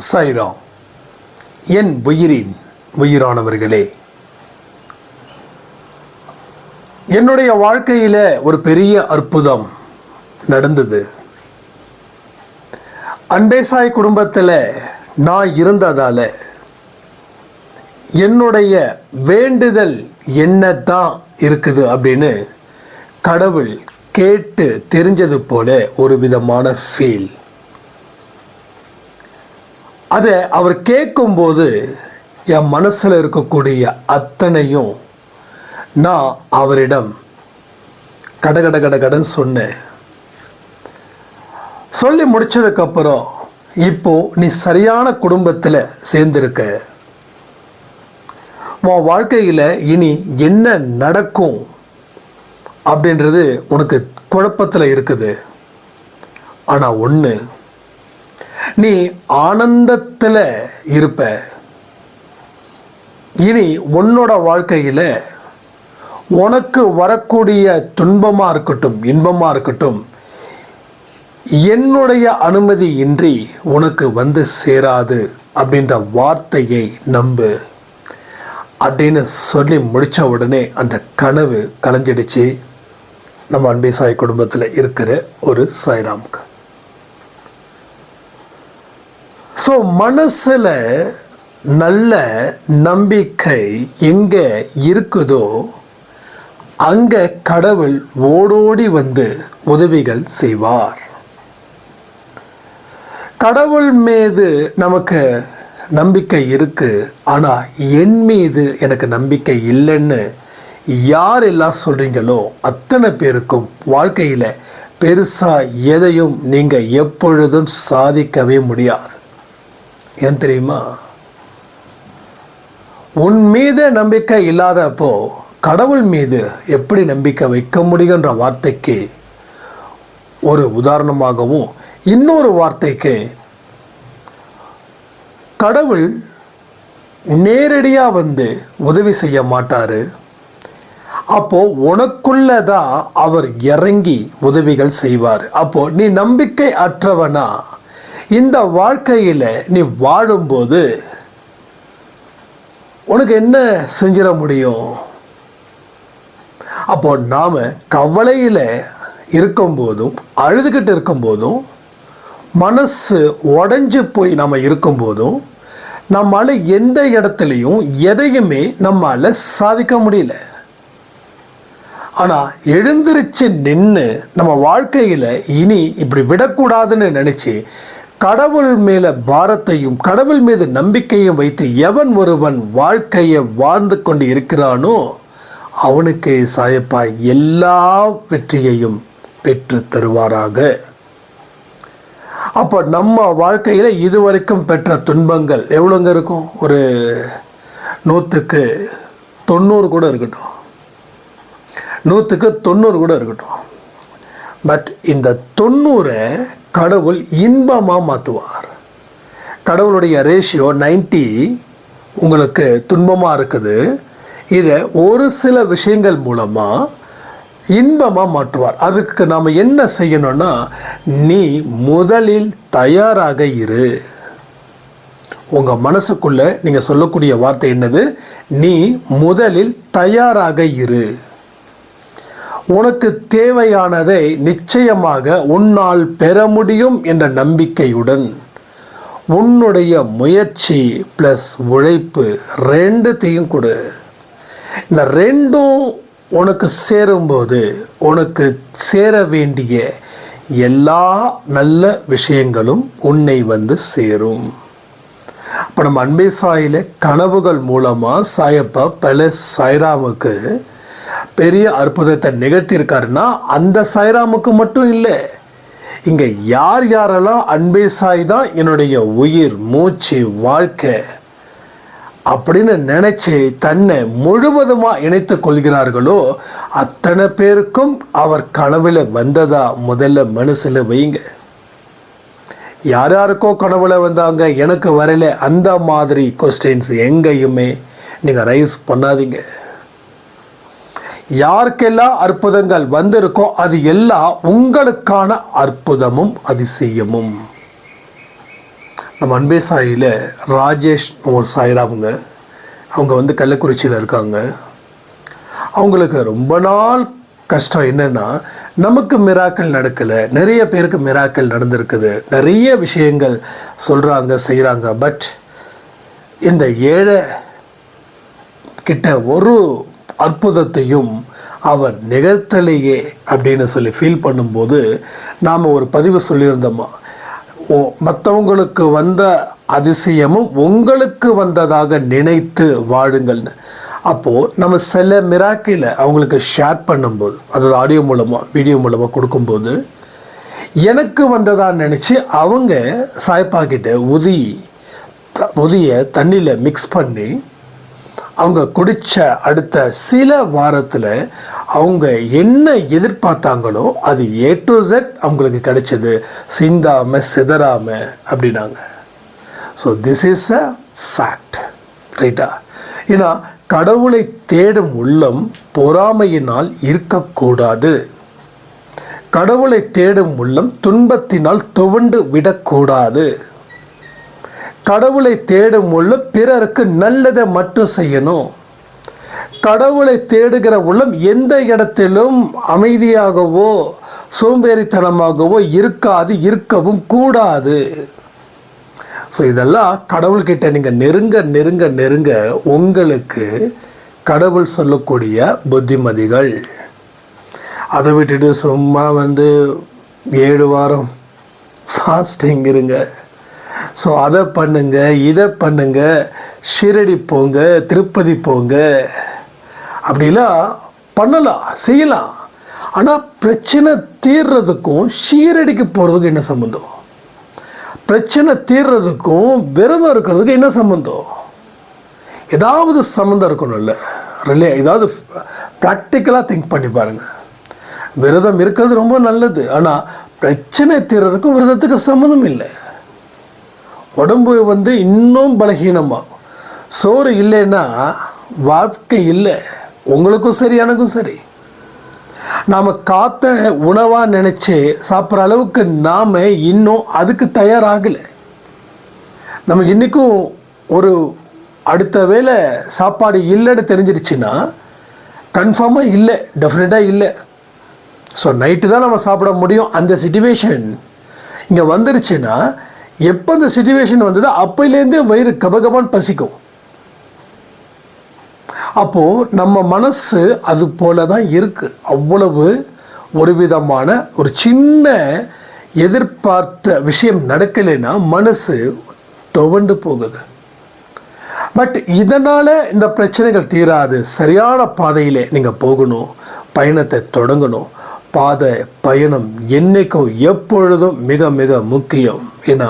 சாய்ராம். என் உயிரின் உயிரானவர்களே, என்னுடைய வாழ்க்கையில் ஒரு பெரிய அற்புதம் நடந்தது. அன்பே சாய் குடும்பத்தில் நான் இருந்ததால் என்னுடைய வேண்டுதல் என்னதான் இருக்குது அப்படின்னு கடவுள் கேட்டு தெரிஞ்சது போல ஒரு விதமான ஃபீல். அதை அவர் கேட்கும்போது என் மனசில் இருக்கக்கூடிய அத்தனையும் நான் அவரிடம் கடகடன்னு சொன்னேன். சொல்லி முடிச்சதுக்கப்புறம் இப்போ நீ சரியான குடும்பத்தில் சேர்ந்திருக்க, உன் வாழ்க்கையில் இனி என்ன நடக்கும் அப்படின்றது உனக்கு குழப்பத்தில் இருக்குது. ஆனால் ஒன்று, நீ ஆனந்தத்தில் இருப்ப. இனி உன்னோட வாழ்க்கையில் உனக்கு வரக்கூடிய துன்பமாக இருக்கட்டும் இன்பமாக இருக்கட்டும், என்னுடைய அனுமதி இன்றி உனக்கு வந்து சேராது அப்படின்ற வார்த்தையை நம்பு அப்படின்னு சொல்லி முடித்த உடனே அந்த கனவு கலைஞ்சிடுச்சு நம்ம அன்பே சாய் குடும்பத்தில் இருக்கிற ஒரு சாய்ராமுக்கு. ஸோ மனசில் நல்ல நம்பிக்கை எங்கே இருக்குதோ அங்கே கடவுள் ஓடோடி வந்து உதவிகள் செய்வார். கடவுள் மீது நமக்கு நம்பிக்கை இருக்குது, ஆனால் என் மீது எனக்கு நம்பிக்கை இல்லைன்னு யாரெல்லாம் சொல்கிறீங்களோ அத்தனை பேருக்கும் வாழ்க்கையில் பெருசாக எதையும் நீங்கள் எப்பொழுதும் சாதிக்கவே முடியாது. ஏன் தெரியுமா? உன் மீது நம்பிக்கை இல்லாதப்போ கடவுள் மீது எப்படி நம்பிக்கை வைக்க முடியுன்ற வார்த்தைக்கு ஒரு உதாரணமாகவும், இன்னொரு வார்த்தைக்கு கடவுள் நேரடியாக வந்து உதவி செய்ய மாட்டார். அப்போது உனக்குள்ளதான் அவர் இறங்கி உதவிகள் செய்வார். அப்போது நீ நம்பிக்கை அற்றவனா இந்த வாழ்க்கையில் நீ வாழும்போது உனக்கு என்ன செஞ்சிட முடியும்? அப்போ நாம் கவலையில் இருக்கும்போதும் அழுதுகிட்டு இருக்கும்போதும் மனசு உடஞ்சி போய் நம்ம இருக்கும்போதும் நம்மளால் எந்த இடத்துலையும் எதையுமே நம்மளால் சாதிக்க முடியல. ஆனால் எழுந்திருச்சு நின்று நம்ம வாழ்க்கையில் இனி இப்படி விடக்கூடாதுன்னு நினச்சி கடவுள் மேலே பாரத்தையும் கடவுள் மீது நம்பிக்கையும் வைத்து எவன் ஒருவன் வாழ்க்கையை வாழ்ந்து கொண்டு இருக்கிறானோ அவனுக்கு சாயப்பா எல்லா வெற்றியையும் பெற்று தருவாராக. அப்போ நம்ம வாழ்க்கையில் இதுவரைக்கும் பெற்ற துன்பங்கள் எவ்வளோங்க இருக்கும்? ஒரு 100க்கு 90 கூட இருக்கட்டும், 100க்கு 90 கூட இருக்கட்டும். பட் இந்த 90 கடவுள் இன்பமாக மாற்றுவார். கடவுளுடைய ரேஷியோ 90 உங்களுக்கு துன்பமாக இருக்குது. இதை ஒரு சில விஷயங்கள் மூலமாக இன்பமாக மாற்றுவார். அதுக்கு நாம் என்ன செய்யணும்னா, நீ முதலில் தயாராக இரு. உங்கள் மனசுக்குள்ளே நீங்கள் சொல்லக்கூடிய வார்த்தை என்னது? நீ முதலில் தயாராக இரு. உனக்கு தேவையானதை நிச்சயமாக உன்னால் பெற முடியும் என்ற நம்பிக்கையுடன் உன்னுடைய முயற்சி ப்ளஸ் உழைப்பு ரெண்டுத்தையும் கொடு. இந்த ரெண்டும் உனக்கு சேரும்போது உனக்கு சேர வேண்டிய எல்லா நல்ல விஷயங்களும் உன்னை வந்து சேரும். அப்போ நம்ம அன்பே சாயில கனவுகள் மூலமாக சாயப்பா பல சாய்ராமுக்கு பெரிய அற்புதத்தை நிகழ்த்தியிருக்காருன்னா அந்த சாய்ராமுக்கு மட்டும் இல்லை, இங்கே யார் யாரெல்லாம் அன்பே சாய் தான் என்னுடைய உயிர் மூச்சு வாழ்க்கை அப்படின்னு நினச்சி தன்னை முழுவதுமாக இணைத்து கொள்கிறார்களோ அத்தனை பேருக்கும் அவர் கனவில் வந்ததா முதல்ல மனசில் வைங்க. யார் யாருக்கோ கனவுல வந்தாங்க, எனக்கு வரல, அந்த மாதிரி கொஸ்டின்ஸ் எங்கேயுமே நீங்கள் ரைஸ் பண்ணாதீங்க. யாருக்கெல்லாம் அற்புதங்கள் வந்திருக்கோ அது எல்லாம் உங்களுக்கான அற்புதமும் அதிசயமும். நம்ம அன்பே சாயில் ராஜேஷ் ஒரு சாயிராமுங்க, அவங்க கள்ளக்குறிச்சியில் இருக்காங்க. அவங்களுக்கு ரொம்ப நாள் கஷ்டம் என்னென்னா, நமக்கு மிராக்கள் நடக்கலை, நிறைய பேருக்கு மிராக்கள் நடந்திருக்குது, நிறைய விஷயங்கள் சொல்கிறாங்க செய்கிறாங்க. பட் இந்த ஏழை கிட்ட ஒரு அற்புதத்தையும் அவர் நிகழ்த்தலையே அப்படின்னு சொல்லி ஃபீல் பண்ணும்போது நாம் ஒரு பதிவு சொல்லியிருந்தோமா, மற்றவங்களுக்கு வந்த அதிசயமும் உங்களுக்கு வந்ததாக நினைத்து வாழுங்கள்னு. அப்போது நம்ம சில மிராக்கில் அவங்களுக்கு ஷேர் பண்ணும்போது, அதாவது ஆடியோ மூலமாக வீடியோ மூலமாக கொடுக்கும்போது, எனக்கு வந்ததாக நினச்சி அவங்க சாய்ப்பாக்கிட்ட உதியை தண்ணியில் மிக்ஸ் பண்ணி அவங்க குடித்த அடுத்த சில வாரத்தில் அவங்க என்ன எதிர்பார்த்தாங்களோ அது A to Z அவங்களுக்கு கிடைச்சது, சிந்தாமல் சிதறாமல் அப்படின்னாங்க. So this is a fact, ரைட்டா? ஏன்னா கடவுளை தேடும் உள்ளம் பொறாமையினால் இருக்கக்கூடாது. கடவுளை தேடும் உள்ளம் துன்பத்தினால் துவண்டு விடக்கூடாது. கடவுளை தேடும் உள்ளம் பிறருக்கு நல்லதை மட்டும் செய்யணும். கடவுளை தேடுகிற உள்ளம் எந்த இடத்திலும் அமைதியாகவோ சோம்பேறித்தனமாகவோ இருக்காது, இருக்கவும் கூடாது. ஸோ இதெல்லாம் கடவுள்கிட்ட நீங்கள் நெருங்க நெருங்க நெருங்க உங்களுக்கு கடவுள் சொல்லக்கூடிய புத்திமதிகள். அதை விட்டுட்டு சும்மா 7 வாரம் ஃபாஸ்டிங் இருங்க, ஸோ அதை பண்ணுங்க இதை பண்ணுங்க, ஷிரடி போங்க திருப்பதி போங்க, அப்படிலாம் பண்ணலாம் செய்யலாம். ஆனால் பிரச்சனை தீர்றதுக்கும் ஷீரடிக்கு போகிறதுக்கும் என்ன சம்மந்தம்? பிரச்சனை தீர்றதுக்கும் விரதம் இருக்கிறதுக்கும் என்ன சம்மந்தம்? ஏதாவது சம்மந்தம் இருக்கணும்ல, ஏதாவது ப்ராக்டிக்கலாக திங்க் பண்ணி பாருங்கள். விரதம் இருக்கிறது ரொம்ப நல்லது, ஆனால் பிரச்சனை தீர்றதுக்கும் விரதத்துக்கு சம்மந்தம் இல்லை. உடம்பு இன்னும் பலகீனமாகும். சோறு இல்லைன்னா வாழ்க்கை இல்லை, உங்களுக்கும் சரி எனக்கும் சரி. நாம் காத்த உணவாக நினச்சி சாப்பிட்ற அளவுக்கு நாம் இன்னும் அதுக்கு தயாராகலை. நமக்கு இன்றைக்கும் ஒரு அடுத்த வேளை சாப்பாடு இல்லைன்னு தெரிஞ்சிருச்சுன்னா கன்ஃபார்மாக இல்லை, டெஃபினட்டாக இல்லை. ஸோ நைட்டு தான் நம்ம சாப்பிட முடியும். அந்த சிச்சுவேஷன் இங்கே வந்துருச்சுன்னா, எப்போ அந்த சிச்சுவேஷன் வந்ததோ அப்போலேருந்தே வயிறு கபகபான்னு பசிக்கும். அப்போது நம்ம மனசு அது போல தான் இருக்குது. அவ்வளவு ஒரு விதமான ஒரு சின்ன எதிர்பார்த்த விஷயம் நடக்கலைன்னா மனசு துவண்டு போகுது. பட் இதனால் இந்த பிரச்சனைகள் தீராது. சரியான பாதையிலே நீங்கள் போகணும், பயணத்தை தொடங்கணும். பயணம் என்றைக்கும் எப்பொழுதும் மிக மிக முக்கியம். ஏன்னா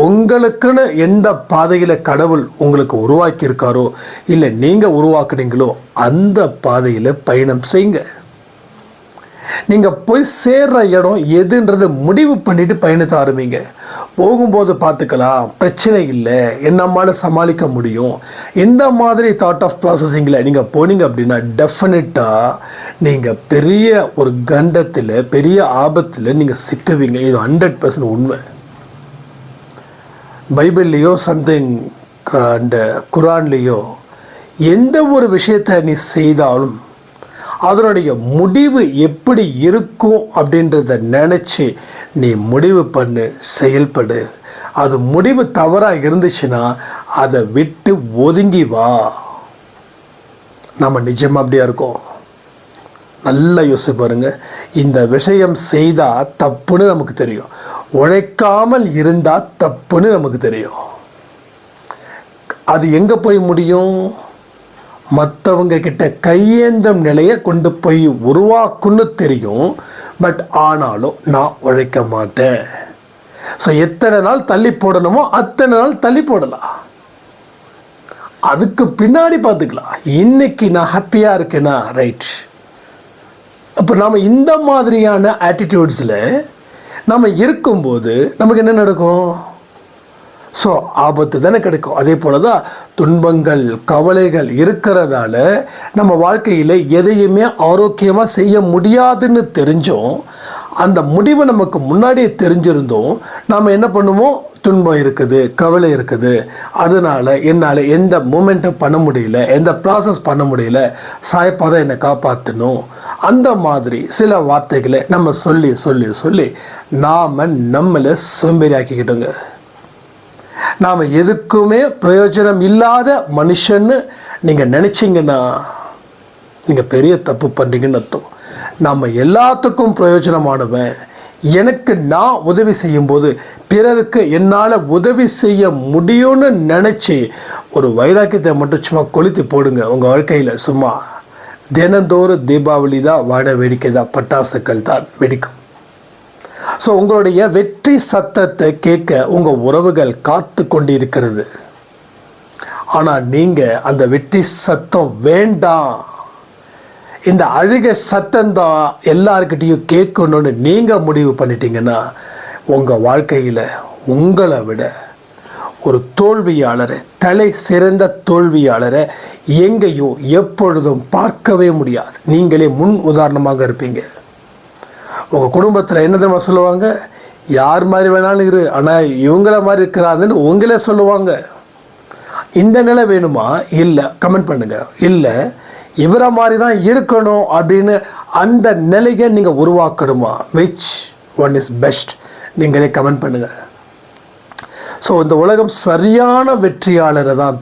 உங்களுக்குன்னு எந்த பாதையில் கடவுள் உங்களுக்கு உருவாக்கியிருக்காரோ இல்லை நீங்கள் உருவாக்குனீங்களோ அந்த பாதையில் பயணம் செய்யுங்க. நீங்கள் போய் சேர்ற இடம் எதுன்றது முடிவு பண்ணிவிட்டு பயணத்தை ஆரம்பிங்க. போகும்போது பார்த்துக்கலாம், பிரச்சனை இல்லை, என்னம்மால சமாளிக்க முடியும், இந்த மாதிரி தாட் ஆஃப் ப்ராசஸிங்கில் நீங்கள் போனீங்க அப்படின்னா டெஃபினட்டாக நீங்கள் பெரிய ஒரு கண்டத்தில் பெரிய ஆபத்தில் நீங்கள் சிக்குவீங்க. இது 100% உண்மை. பைபிள்லேயோ சம்திங் அந்த குரான்லேயோ எந்த ஒரு விஷயத்தை நீ செய்தாலும் அதனுடைய முடிவு எப்படி இருக்கும் அப்படின்றத நினச்சி நீ முடிவு பண்ணு, செயல்படு. அது முடிவு தவறாக இருந்துச்சுன்னா அதை விட்டு ஒதுங்கி வா. நம்ம நிஜமாக அப்படியா இருக்கோம்? நல்லா யோசிச்சு பாருங்க. இந்த விஷயம் செய்தால் தப்புன்னு நமக்கு தெரியும், உழைக்காமல் இருந்தால் தப்புன்னு நமக்கு தெரியும். அது எங்கே போய் முடியும்? மற்றவங்க கிட்ட கையேந்தும் நிலையை கொண்டு போய் உருவாக்குன்னு தெரியும். பட் ஆனாலும் நான் உழைக்க மாட்டேன். ஸோ எத்தனை நாள் தள்ளி போடணுமோ அத்தனை நாள் தள்ளி போடலாம், அதுக்கு பின்னாடி பார்த்துக்கலாம். இன்னைக்கு நான் ஹாப்பியாக இருக்கேனா, ரைட். அப்போ நாம் இந்த மாதிரியான ஆட்டிடியூட்ஸில் நம்ம இருக்கும்போது நமக்கு என்ன நடக்கும்? ஸோ ஆபத்து தானே கிடைக்கும். அதே போல தான் துன்பங்கள் கவலைகள் இருக்கிறதால நம்ம வாழ்க்கையில் எதையுமே ஆரோக்கியமாக செய்ய முடியாதுன்னு தெரிஞ்சும் அந்த முடிவு நமக்கு முன்னாடியே தெரிஞ்சிருந்தோம் நாம் என்ன பண்ணுவோம், துன்பம் இருக்குது, கவலை இருக்குது, அதனால் என்னால் எந்த மூமெண்ட்டும் பண்ண முடியல, எந்த ப்ராசஸ் பண்ண முடியல, சாயப்பாதான் என்னை காப்பாற்றணும், அந்த மாதிரி சில வார்த்தைகளை நம்ம சொல்லி சொல்லி சொல்லி நாம் நம்மளை சோம்பேறி ஆக்கிக்கிட்டோங்க. நாம் எதுக்குமே பிரயோஜனம் இல்லாத மனுஷன்னு நீங்கள் நினச்சிங்கன்னா நீங்கள் பெரிய தப்பு பண்ணுறீங்கன்னு அர்த்தம். நம்ம எல்லாத்துக்கும் பிரயோஜனமானவன். எனக்கு நான் உதவி செய்யும்போது பிறருக்கு என்னால் உதவி செய்ய முடியும்னு நினச்சி ஒரு வைராக்கியத்தை மட்டும் சும்மா கொளுத்தி போடுங்க உங்கள் வாழ்க்கையில். சும்மா தினந்தோறும் தீபாவளி தான், வான வேடிக்கை தான், பட்டாசுக்கள் தான் வெடிக்கும். ஸோ உங்களுடைய வெற்றி சத்தத்தை கேட்க உங்கள் உறவுகள் காத்து கொண்டு இருக்கிறது. ஆனால் நீங்கள் அந்த வெற்றி சத்தம் வேண்டாம், இந்த அழுகை சத்தம்தான் எல்லாருக்கிட்டையும் கேட்கணும்னு நீங்கள் முடிவு பண்ணிட்டீங்கன்னா உங்கள் வாழ்க்கையில் உங்களை விட ஒரு தோல்வியாளரை, தலை சிறந்த தோல்வியாளரை எங்கேயும் எப்பொழுதும் பார்க்கவே முடியாது. நீங்களே முன் உதாரணமாக இருப்பீங்க. உங்கள் குடும்பத்தில் என்ன தெரியுமா சொல்லுவாங்க, யார் மாதிரி வேணாலும் இரு, ஆனால் இவங்கள மாதிரி இருக்கிறாதுன்னு உங்களே சொல்லுவாங்க. இந்த நிலை வேணுமா? இல்லை, கமெண்ட் பண்ணுங்கள். இல்லை, இவரை மாதிரி தான் இருக்கணும் அப்படின்னு அந்த நிலையை நீங்கள் உருவாக்கணுமா? Which one is best? நீங்களே கமெண்ட் பண்ணுங்கள். ஸோ இந்த உலகம் சரியான வெற்றியாளரை தான்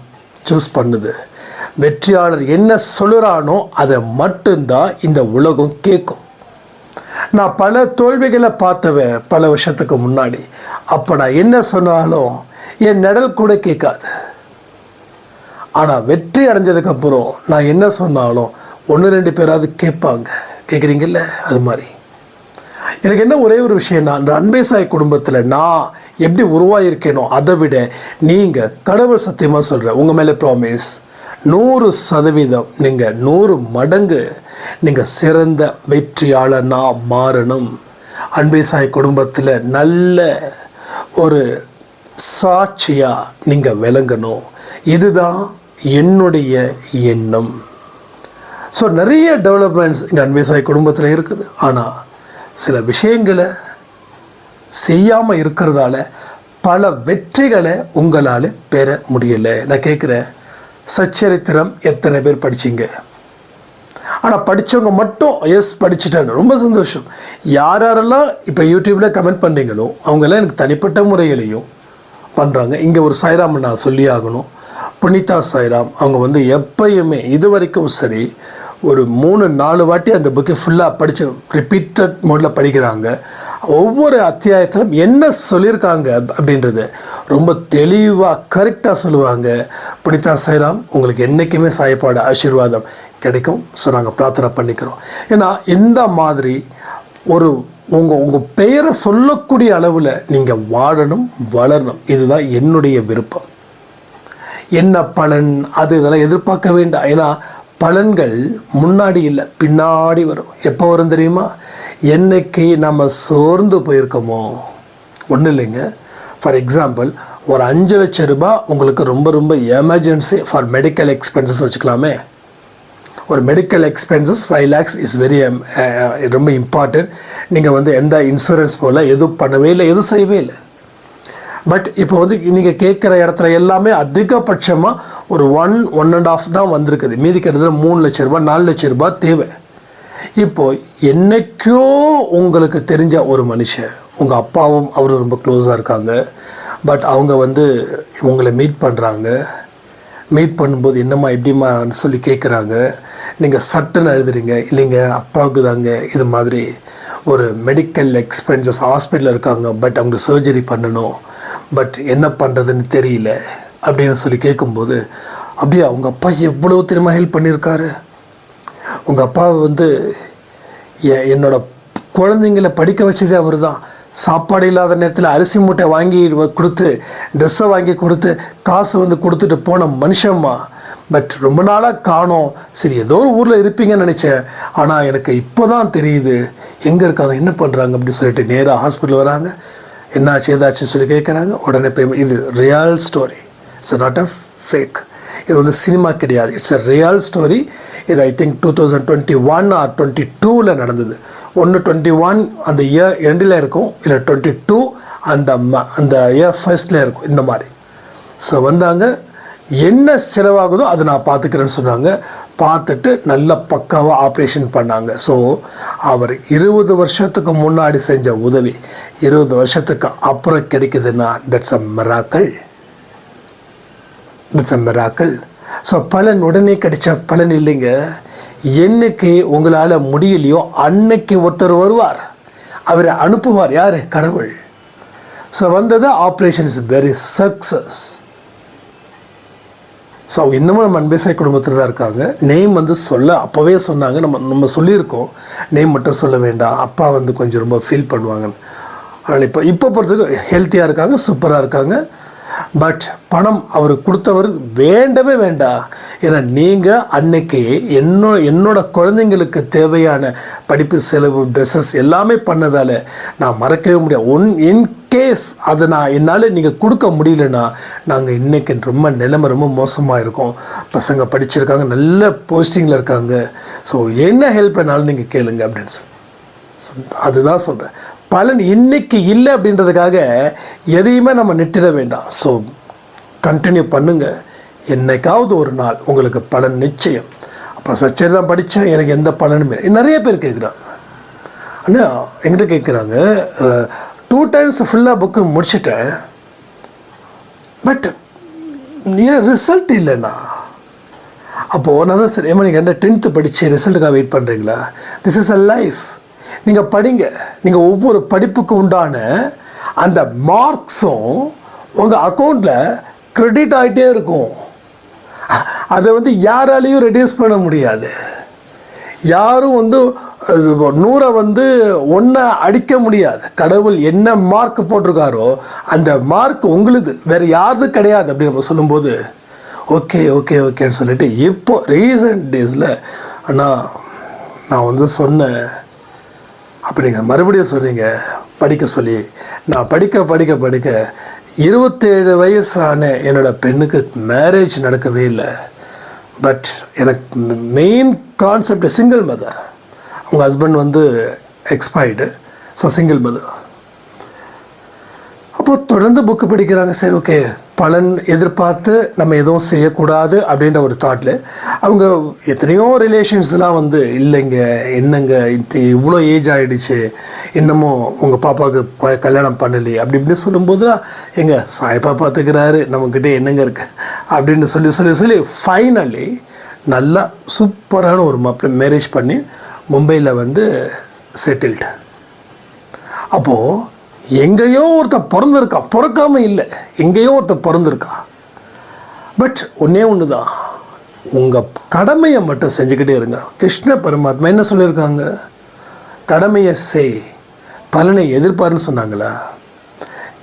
சூஸ் பண்ணுது. வெற்றியாளர் என்ன சொல்லுறானோ அதை மட்டும்தான் இந்த உலகம் கேட்கும். நான் பல தோல்விகளை பார்த்தவன் பல வருஷத்துக்கு முன்னாடி. அப்போ நான் என்ன சொன்னாலும் என் நிழல் கூட கேட்காது. ஆனால் வெற்றி அடைஞ்சதுக்கப்புறம் நான் என்ன சொன்னாலும் 1-2 பேராவது கேட்பாங்க. கேட்குறீங்கல்ல? அது மாதிரி எனக்கு என்ன ஒரே ஒரு விஷயம்னா, இந்த அன்பே சாய் குடும்பத்தில் நான் எப்படி உருவாகியிருக்கேனோ அதை விட நீங்கள் கடவுள் சத்தியமாக சொல்கிறேன், உங்கள் மேலே ப்ராமிஸ் 100% நீங்கள் 100 மடங்கு நீங்கள் சிறந்த வெற்றியாளனாக மாறணும். அன்பே சாய் குடும்பத்தில் நல்ல ஒரு சாட்சியாக நீங்கள் விளங்கணும். இதுதான் என்னுடைய எண்ணம். ஸோ நிறைய டெவலப்மெண்ட்ஸ் இங்கே அன்பே சாய் குடும்பத்தில் இருக்குது. ஆனால் சில விஷயங்களை செய்யாமல் இருக்கிறதால பல வெற்றிகளை உங்களால் பெற முடியலை. நான் கேட்குறேன், சச்சரித்திரம் எத்தனை பேர் படிச்சிங்க? ஆனால் படித்தவங்க மட்டும் எஸ் படிச்சுட்டாங்க, ரொம்ப சந்தோஷம். யாரெல்லாம் இப்போ யூடியூப்பில் கமெண்ட் பண்ணுறீங்களோ அவங்கெல்லாம் எனக்கு தனிப்பட்ட முறையிலையும் பண்ணுறாங்க. இங்கே ஒரு சாய்ராம் நான் சொல்லி ஆகணும், புனிதா சாய்ராம். அவங்க எப்பயுமே இது வரைக்கும் சரி ஒரு 3-4 வாட்டி அந்த புக்கை ஃபுல்லாக படித்து ரிப்பீட்டட் மோடில் படிக்கிறாங்க. ஒவ்வொரு அத்தியாயத்திலும் என்ன சொல்லியிருக்காங்க அப்படின்றது ரொம்ப தெளிவாக கரெக்டாக சொல்லுவாங்க. புனிதா சாய்ராம், உங்களுக்கு என்றைக்குமே சாயப்பாட ஆசீர்வாதம் கிடைக்கும். ஸோ நாங்கள் பிரார்த்தனை பண்ணிக்கிறோம். ஏன்னா இந்த மாதிரி ஒரு உங்கள் பெயரை சொல்லக்கூடிய அளவில் நீங்கள் வாழணும், வளரணும். இதுதான் என்னுடைய விருப்பம். என்ன பலன் அது இதெல்லாம் எதிர்பார்க்க வேண்டாம். ஏன்னா பலன்கள் முன்னாடி இல்லை, பின்னாடி வரும். எப்போ வரும் தெரியுமா? என்னைக்கு நம்ம சோர்ந்து போயிருக்கோமோ. ஒன்றும் இல்லைங்க, ஃபார் எக்ஸாம்பிள் ஒரு 5 லட்சம் ரூபாய் உங்களுக்கு ரொம்ப ரொம்ப எமர்ஜென்சி ஃபார் மெடிக்கல் எக்ஸ்பென்சஸ் வச்சுக்கலாமே. ஒரு medical expenses 5 lakhs is very ரொம்ப இம்பார்ட்டன்ட். நீங்கள் எந்த இன்சூரன்ஸ் போல் எதுவும் பண்ணவே இல்லை, எதுவும் செய்யவே இல்லை. பட் இப்போ நீங்கள் கேட்குற இடத்துல எல்லாமே அதிகபட்சமாக ஒரு 1.5 தான் வந்திருக்குது. மீதி கிட்டத்தட்ட 3 லட்சம் ரூபாய் 4 லட்சம் ரூபாய் தேவை. இப்போது என்றைக்கோ உங்களுக்கு தெரிஞ்ச ஒரு மனுஷன், உங்கள் அப்பாவும் அவரும் ரொம்ப க்ளோஸாக இருக்காங்க. பட் அவங்க உங்களை மீட் பண்ணுறாங்க. மீட் பண்ணும்போது என்னம்மா எப்படிம்மான்னு சொல்லி கேட்குறாங்க. நீங்கள் சட்டுன்னு எழுதுறீங்க, இல்லைங்க அப்பாவுக்கு தாங்க இது மாதிரி ஒரு மெடிக்கல் எக்ஸ்பென்சஸ், ஹாஸ்பிட்டலில் இருக்காங்க, பட் அவங்க சர்ஜரி பண்ணணும், பட் என்ன பண்ணுறதுன்னு தெரியல அப்படின்னு சொல்லி கேட்கும்போது, அப்படியே அவங்க அப்பா எவ்வளோ திரும்ப ஹெல்ப் பண்ணியிருக்காரு. உங்கள் அப்பா என்னோட குழந்தைங்களை படிக்க வச்சதே அவர் தான். சாப்பாடு இல்லாத நேரத்தில் அரிசி மூட்டை வாங்கி கொடுத்து, ட்ரெஸ்ஸை வாங்கி கொடுத்து, காசு கொடுத்துட்டு போன மனுஷம்மா. பட் ரொம்ப நாளாக காணோம். சரி, ஏதோ ஒரு ஊரில் இருப்பீங்கன்னு நினச்சேன். ஆனால் எனக்கு இப்போ தான் தெரியுது எங்கே இருக்காங்க, என்ன பண்ணுறாங்க அப்படின்னு சொல்லிட்டு நேராக ஹாஸ்பிட்டல் வராங்க. என்னாச்சு ஏதாச்சும் சொல்லி கேட்குறாங்க. உடனே போய் இது real story, it's not a fake. இது சினிமா கிடையாது, இட்ஸ் அ ரியல் ஸ்டோரி. இது ஐ திங்க் 2021 or 22 நடந்தது. 21 அந்த இயர் எண்டில் இருக்கும், இல்லை 22 அந்த இயர் ஃபர்ஸ்டில் இருக்கும். இந்த மாதிரி ஸோ வந்தாங்க. என்ன செலவாகுதோ அதை நான் பார்த்துக்கிறேன்னு சொன்னாங்க. பார்த்துட்டு நல்ல பக்காவாக ஆப்ரேஷன் பண்ணாங்க. ஸோ அவர் 20 வருஷத்துக்கு முன்னாடி செஞ்ச உதவி 20 வருஷத்துக்கு அப்புறம் கிடைக்குதுன்னா that's a miracle. It's a miracle. So பலன் உடனே கிடைச்ச பலன் இல்லைங்க. என்னைக்கு உங்களால் முடியலையோ அன்னைக்கு ஒருத்தர் வருவார், அவரை அனுப்புவார். யார்? கடவுள். ஸோ வந்தது operation is very success. So அவங்க இன்னமும் நம்ம அன்பேசாய் குடும்பத்தில் தான் இருக்காங்க. நேம் சொல்ல அப்போவே சொன்னாங்க, நம்ம சொல்லியிருக்கோம் நேம் மட்டும் சொல்ல வேண்டாம், அப்பா கொஞ்சம் ரொம்ப ஃபீல் பண்ணுவாங்கன்னு. அதனால் இப்போ பொறுத்தவரைக்கும் ஹெல்த்தியாக இருக்காங்க, சூப்பராக இருக்காங்க. பட் பணம் அவர் கொடுத்தவர் வேண்டவே வேண்டாம். ஏன்னா நீங்கள் அன்னைக்கு என்னோட குழந்தைங்களுக்கு தேவையான படிப்பு செலவு, ட்ரெஸ்ஸஸ் எல்லாமே பண்ணதால் நான் மறக்கவே முடியாது. இன்கேஸ் அதை என்னால் நீங்கள் கொடுக்க முடியலன்னா நாங்கள் இன்றைக்கி ரொம்ப நிலைமை ரொம்ப மோசமாக இருக்கோம். பசங்க படிச்சிருக்காங்க, நல்ல போஸ்டிங்கில் இருக்காங்க. ஸோ என்ன ஹெல்ப் வேணாலும் நீங்கள் கேளுங்க அப்படின்னு சொல்லி அதுதான் சொல்கிறேன். பலன் இன்னைக்கு இல்லை அப்படின்றதுக்காக எதையுமே நம்ம நிறுத்திட வேண்டாம். ஸோ கண்டினியூ பண்ணுங்கள். என்னைக்காவது ஒரு நாள் உங்களுக்கு பலன் நிச்சயம். அப்புறம் சச்சரி தான் படித்தேன், எனக்கு எந்த பலனுமே. நிறைய பேர் கேட்குறாங்க, அண்ணா என்கிட்ட கேட்குறாங்க, 2 times ஃபுல்லாக புக்கு முடிச்சிட்டேன், பட் ஏன் ரிசல்ட் இல்லைண்ணா. அப்போது நான் தான் சரி, நீங்கள் என்ன 10th படித்து ரிசல்ட்டுக்காக வெயிட் பண்ணுறீங்களா? This is a life. நீங்கள் படிங்க. நீங்கள் ஒவ்வொரு படிப்புக்கு உண்டான அந்த மார்க்ஸும் உங்கள் அக்கௌண்ட்டில் க்ரெடிட் ஆகிட்டே இருக்கும். அதை யாராலையும் ரெடியூஸ் பண்ண முடியாது. யாரும் 100 1 அடிக்க முடியாது. கடவுள் என்ன மார்க் போட்டிருக்காரோ அந்த மார்க் உங்களுது, வேறு யாருது கிடையாது அப்படின்னு நம்ம சொல்லும்போது ஓகே ஓகே ஓகேன்னு சொல்லிட்டு இப்போ ரீசன்ட் டேஸில் அண்ணா நான் சொன்னேன் அப்படிங்க மறுபடியும் சொன்னீங்க படிக்க சொல்லி. நான் படிக்க 27 வயசான என்னோடய பெண்ணுக்கு மேரேஜ் நடக்கவே இல்லை. பட் எனக்கு மெயின் கான்செப்ட் சிங்கிள் மதர். அவங்க husband expired. So single mother. அப்போது தொடர்ந்து புக்கு படிக்கிறாங்க. சரி ஓகே, பலன் எதிர்பார்த்து நம்ம எதுவும் செய்யக்கூடாது அப்படின்ற ஒரு தாட்டில் அவங்க எத்தனையோ ரிலேஷன்ஸ்லாம் இல்லைங்க, என்னங்க இவ்வளோ ஏஜ் ஆகிடுச்சு, இன்னமும் உங்கள் பாப்பாவுக்கு கல்யாணம் பண்ணலையே அப்படி இப்படின்னு சொல்லும்போது தான் எங்கள் சாய்ப்பா பார்த்துக்கிறாரு, நம்மக்கிட்ட என்னங்க இருக்குது அப்படின்னு சொல்லி ஃபைனலி நல்லா சூப்பரான ஒரு மாப்பிள்ளை மேரேஜ் பண்ணி மும்பையில் செட்டில்டு. அப்போது எங்கேயோ ஒருத்தர் பிறந்திருக்கான், பிறக்காமல் இல்லை, எங்கேயோ ஒருத்தர் பிறந்திருக்கான். பட் ஒன்று தான், உங்கள் கடமையை மட்டும் செஞ்சுக்கிட்டே இருங்க. கிருஷ்ண பரமாத்மா என்ன சொல்லியிருக்காங்க? கடமையை செய், பலனை எதிர்பார்ன்னு சொன்னாங்களா?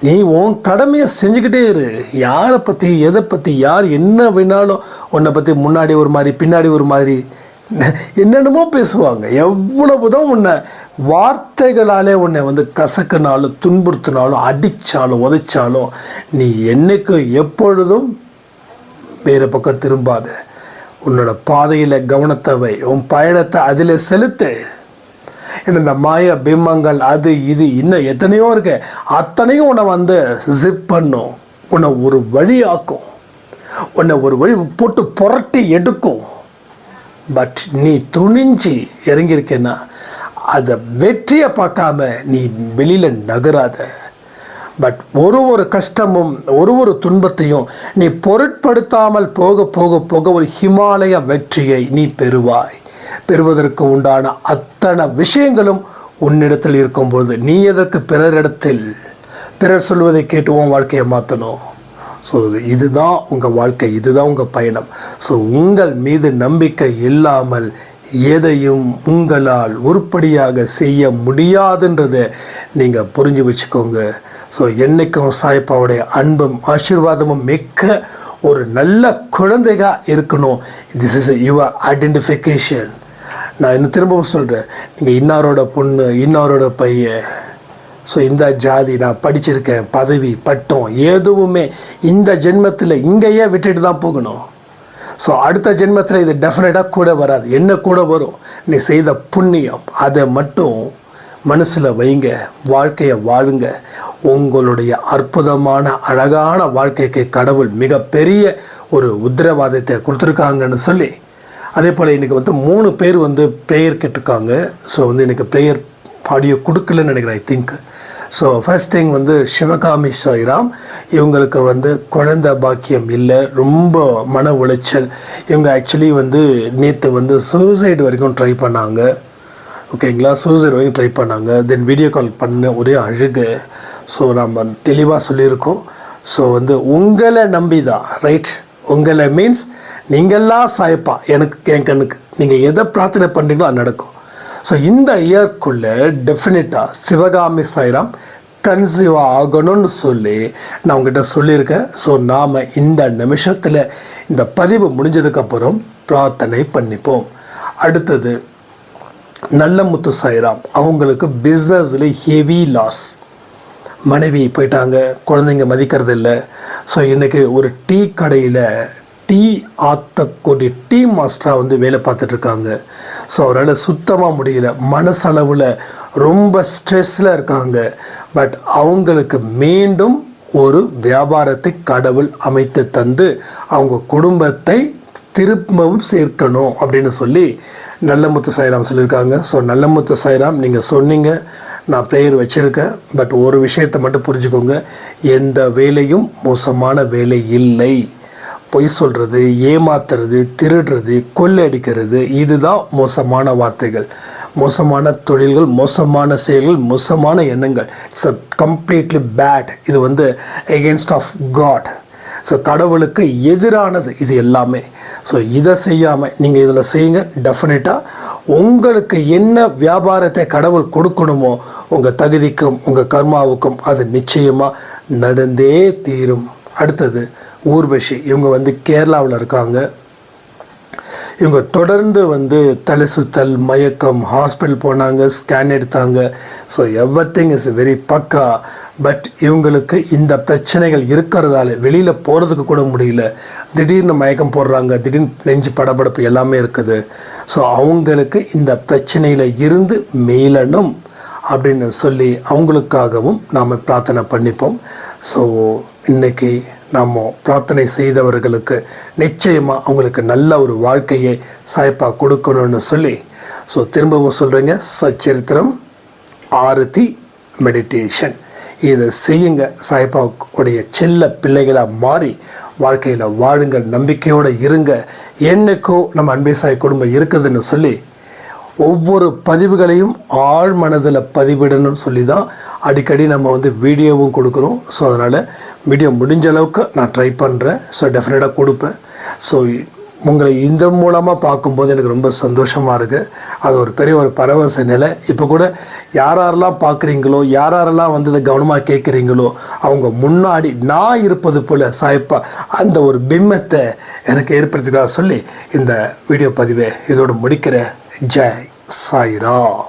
நீ உன் கடமையை செஞ்சுக்கிட்டே இரு. யாரை பற்றி எதை பற்றி யார் என்ன வேணாலும் உன்னை பற்றி முன்னாடி ஒரு மாதிரி பின்னாடி ஒரு மாதிரி என்னென்னமோ பேசுவாங்க. எவ்வளவு தான் உன்னை வார்த்தைகளாலே உன்னை கசக்கினாலும் துன்புறுத்தினாலும் அடித்தாலும் உதைச்சாலும் நீ என்னைக்கும் எப்பொழுதும் வேறு பக்கம் திரும்பாத. உன்னோட பாதையில் கவனத்தை வை, உன் பயணத்தை அதில் செலுத்து. இந்த மாய பிம்பங்கள் அது இது இன்னும் எத்தனையோ இருக்கு, அத்தனையும் உன்னை ஜிப் பண்ணும், உன்னை ஒரு வழி ஆக்கும், உன்னை ஒரு வழி போட்டு புரட்டி எடுக்கும். பட் நீ துணிஞ்சு இறங்கியிருக்கேன்னா அதை வெற்றியை பார்க்காம நீ வெளியில் நகராத. பட் ஒரு கஷ்டமும் ஒரு துன்பத்தையும் நீ பொருட்படுத்தாமல் போக போக போக ஒரு ஹிமாலய வெற்றியை நீ பெறுவாய். பெறுவதற்கு உண்டான அத்தனை விஷயங்களும் உன்னிடத்தில் இருக்கும்போது நீ எதற்கு பிறர் சொல்வதை கேட்டு உன் வாழ்க்கையை மாற்றணும்? ஸோ இதுதான் உங்கள் வாழ்க்கை, இதுதான் உங்கள் பயணம். ஸோ உங்கள் மீது நம்பிக்கை இல்லாமல் எதையும் உங்களால் உருப்படியாக செய்ய முடியாதுன்றதை நீங்கள் புரிஞ்சு வச்சுக்கோங்க. ஸோ என்றைக்கும் சாய்ப்பாவுடைய அன்பும் ஆசீர்வாதமும் மிக்க ஒரு நல்ல குழந்தையாக இருக்கணும். This is your identification. நான் இன்னும் திரும்பவும் சொல்கிறேன், நீங்கள் இன்னாரோட பொண்ணு, இன்னாரோட பையன், ஸோ இந்த ஜாதி, நான் படிச்சிருக்கேன், பதவி பட்டம் எதுவுமே இந்த ஜென்மத்தில் இங்கேயே விட்டுட்டு தான் போகணும். ஸோ அடுத்த ஜென்மத்தில் இது டெஃபினட்டாக கூட வராது, என்ன கூட வரும், நீ செய்த புண்ணியம். அதை மட்டும் மனசில் வைங்க, வாழ்க்கையை வாழுங்க. உங்களுடைய அற்புதமான அழகான வாழ்க்கைக்கு கடவுள் மிகப்பெரிய ஒரு உத்தரவாதத்தை கொடுத்துருக்காங்கன்னு சொல்லி, அதே போல் இன்றைக்கி 3 பேர் ப்ரேயர் கேட்டிருக்காங்க. ஸோ இன்றைக்கி ப்ரேயர் ஆடியோ கொடுக்கலன்னு நினைக்கிறேன், I think. So first thing Sivakami Sairam, இவங்களுக்கு குழந்தை பாக்கியம் இல்லை, ரொம்ப மன உளைச்சல். இவங்க ஆக்சுவலி நேற்று சூசைடு வரைக்கும் ட்ரை பண்ணாங்க, ஓகேங்களா, சூசைடு வரைக்கும் ட்ரை பண்ணாங்க. தென் வீடியோ கால் பண்ண ஒரே அழுகு. ஸோ நம்ம தெளிவாக சொல்லியிருக்கோம். ஸோ உங்களை நம்பி தான், ரைட், உங்களை மீன்ஸ் நீங்கள்லாம் சாயப்பா எனக்கு என் கண்ணுக்கு நீங்கள் எதை பிரார்த்தனை பண்ணுறீங்களோ அது நடக்கும். ஸோ இந்த இயர்க்குள்ளே டெஃபினட்டாக சிவகாமி சாய்ராம் கன்சீவ் ஆகணும்னு சொல்லி நான் உங்ககிட்ட சொல்லியிருக்கேன். ஸோ நாம் இந்த நிமிஷத்தில் இந்த பதிவு முடிஞ்சதுக்கப்புறம் பிரார்த்தனை பண்ணிப்போம். அடுத்தது நல்லமுத்து சாய்ராம், அவங்களுக்கு பிஸ்னஸில் ஹெவி லாஸ், மனைவி போயிட்டாங்க, குழந்தைங்க மதிக்கிறது இல்லை. ஸோ இன்றைக்கி ஒரு டீ கடையில் டீ ஆற்றக்கூடிய டீ மாஸ்டராக வேலை பார்த்துட்ருக்காங்க. ஸோ அவரால் சுத்தமாக முடியல, மனசளவில் ரொம்ப ஸ்ட்ரெஸ்ஸில் இருக்காங்க. பட் அவங்களுக்கு மீண்டும் ஒரு வியாபாரத்தை கடவுள் அமைத்து தந்து அவங்க குடும்பத்தை திரும்பவும் சேர்க்கணும் அப்படின்னு சொல்லி நல்லமுத்து சாய்ராம் சொல்லியிருக்காங்க. ஸோ நல்லமுத்து சாய்ராம், நீங்கள் சொன்னீங்க, நான் ப்ரேயர் வச்சுருக்கேன். பட் ஒரு விஷயத்தை மட்டும் புரிஞ்சுக்கோங்க, எந்த வேலையும் மோசமான வேலை இல்லை. பொய் சொல்கிறது, ஏமாத்துறது, திருடுறது, கொள்ளையடிக்கிறது, இதுதான் மோசமான வார்த்தைகள், மோசமான தொழில்கள், மோசமான செயல்கள், மோசமான எண்ணங்கள். It's completely bad. இது எகென்ஸ்ட் ஆஃப் காட். ஸோ கடவுளுக்கு எதிரானது இது எல்லாமே. ஸோ இதை செய்யாமல் நீங்கள் இதில் செய்யுங்க. டெஃபினட்டாக உங்களுக்கு என்ன வியாபாரத்தை கடவுள் கொடுக்கணுமோ உங்கள் தகுதிக்கும் உங்கள் கர்மாவுக்கும் அது நிச்சயமாக நடந்தே தீரும். அடுத்தது ஊர்வஷி, இவங்க கேரளாவில் இருக்காங்க. இவங்க தொடர்ந்து தலை சுத்தல், மயக்கம், ஹாஸ்பிட்டல் போனாங்க, ஸ்கேன் எடுத்தாங்க. ஸோ எவ்ரிதிங் இஸ் வெரி பக்கா. பட் இவங்களுக்கு இந்த பிரச்சனைகள் இருக்கிறதால வெளியில் போகிறதுக்கு கூட முடியல. திடீர்னு மயக்கம் போடுறாங்க, திடீர்னு நெஞ்சு படபடப்பு எல்லாமே இருக்குது. ஸோ அவங்களுக்கு இந்த பிரச்சனையில் இருந்து மீளணும் அப்படின்னு சொல்லி அவங்களுக்காகவும் நாம் பிரார்த்தனை பண்ணிப்போம். ஸோ இன்றைக்கி நாம் பிரார்த்தனை செய்தவர்களுக்கு நிச்சயமாக அவங்களுக்கு நல்ல ஒரு வாழ்க்கையை சாய்ப்பா கொடுக்கணும்னு சொல்லி, ஸோ திரும்பவும் சொல்கிறேங்க, சச்சரித்திரம், ஆரத்தி, மெடிடேஷன் இதை செய்யுங்க. சாய்ப்பாவுடைய செல்ல பிள்ளைகளாக மாறி வாழ்க்கையில் வாழுங்கள், நம்பிக்கையோடு இருங்க. என்னைக்கோ நம்ம அன்பே சாய் குடும்பம் இருக்குதுன்னு சொல்லி ஒவ்வொரு பதிவுகளையும் ஆழ் மனதில் பதிவிடணும்னு சொல்லி தான் அடிக்கடி நம்ம வீடியோவும் கொடுக்குறோம். ஸோ அதனால் வீடியோ முடிஞ்ச அளவுக்கு நான் ட்ரை பண்ணுறேன். ஸோ டெஃபினட்டாக கொடுப்பேன். ஸோ உங்களை இந்த மூலமாக பார்க்கும்போது எனக்கு ரொம்ப சந்தோஷமாக இருக்குது. அது ஒரு பெரிய ஒரு பரவச நிலை. இப்போ கூட யாரெல்லாம் பார்க்குறீங்களோ, யாரெல்லாம் இதை கவனமாக கேட்குறீங்களோ, அவங்க முன்னாடி நான் இருப்பது போல் சாய்ப்பா அந்த ஒரு பிம்பத்தை எனக்கு ஏற்படுத்திக்கிறா சொல்லி இந்த வீடியோ பதிவை இதோடு முடிக்கிறேன். ஜெய் சாய்ராம்.